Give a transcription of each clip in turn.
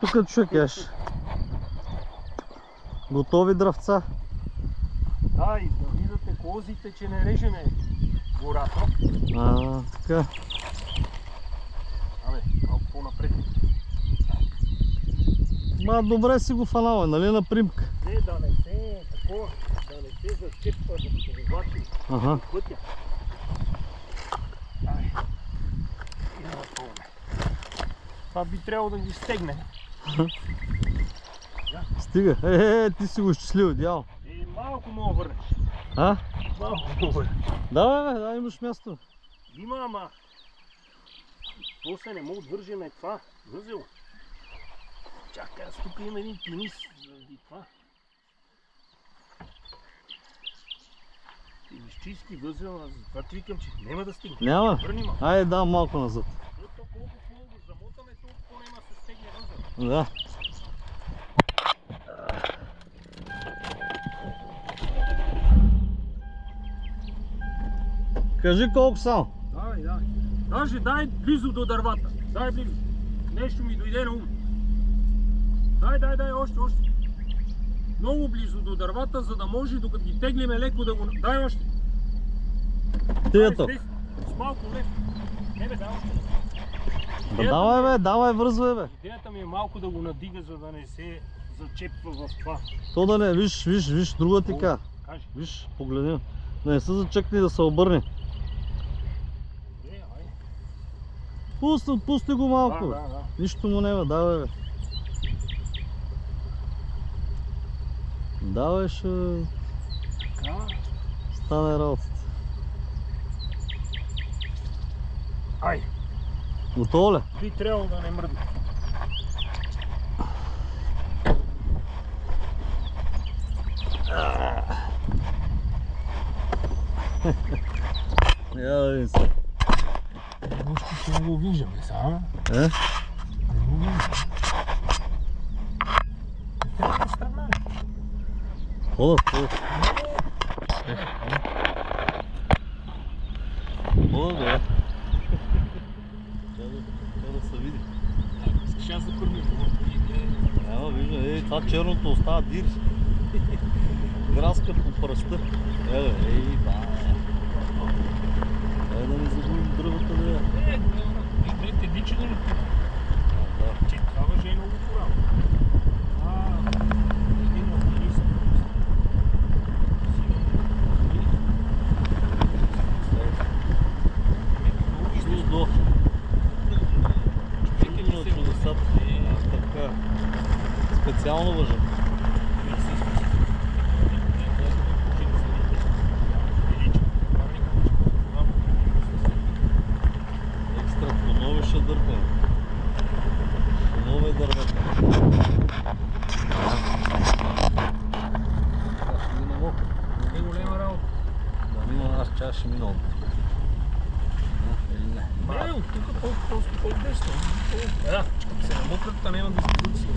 тук човек еш. Готови дръвца. Да, и да видите козите, че не режеме гората. Така. Абе, малко по-напред. Добре си го фанал, нали на примка? Не, да не се такова, да не се зачепва, да го влачи пътя. Ай, и да напълне. Това би трябвало да ги стегне. Стига. Ти си го изчислил, дял. Малко мога върнеш. Малко мога върнеш. Да, имаш място. Има, ама. После не мога да вържеме това възел. Чакай, аз тук има един пенис заради това. И изчисти възел, затова ти викам, че няма да стигне. Няма? Айде дам малко назад. Колко хубаво го замотаме, толкова по-нема се стегне възел. Да. Кажи колко само. Давай. Даже дай близо до дървата. Дай близо. Нещо ми дойде на ум. Дай, още. Много близо до дървата, за да може докато ги теглиме леко да го... Дай още. Тията. С малко леко. Не бе, дай още. Давай, връзвай бе. Идеята ми е малко да го надига, за да не се зачепва в това. То да не, виж, друга тика. Виж, погледни. Да не се зачекни да се обърне. Пусти го малко. Да. Нищо му няма, давай бе. Давай, ще стане работата. Ай! Готово ли? Би трябвало да не мръдне. Я да видим се. Още ще го виждаме сега. Не го виждаме. Трябва да стана. Ходът. Ходът, Трябва да се види. Искаш аз да кърмим. Няма, вижда, това черното остава дир. Граска по пръста. Да не загубим дървата да я. Двете дичи да не това. Че това въже е много порано. Един оптимист. Чудо. Чудо чудесата. Така. Специално въже. Ще дърпаме. Нове дървета. Не голема работа. Да мина аз чаш ще мина. Не, от тук просто по-десно. Да, се намократа няма дистрибуция.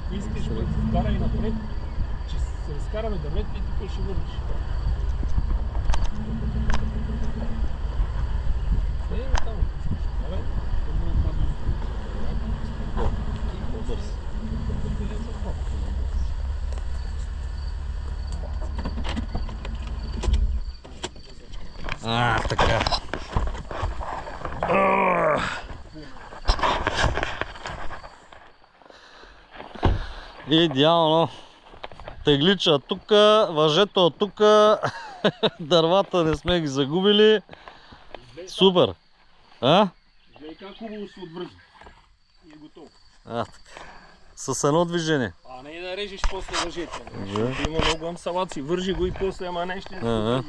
Ако искаш, да се вкарай напред, че се разкараме дървета и тук ще върнеш. Седем там. Давай. Така. Идеално. Теглича тук, въжето тук, дървата не сме ги загубили. Супер. Гледай как хубаво се отвържи. И е готово. С едно движение. А не да режеш после въжете. Има много амсалаци. Вържи го и после, ама не ще се отвържи.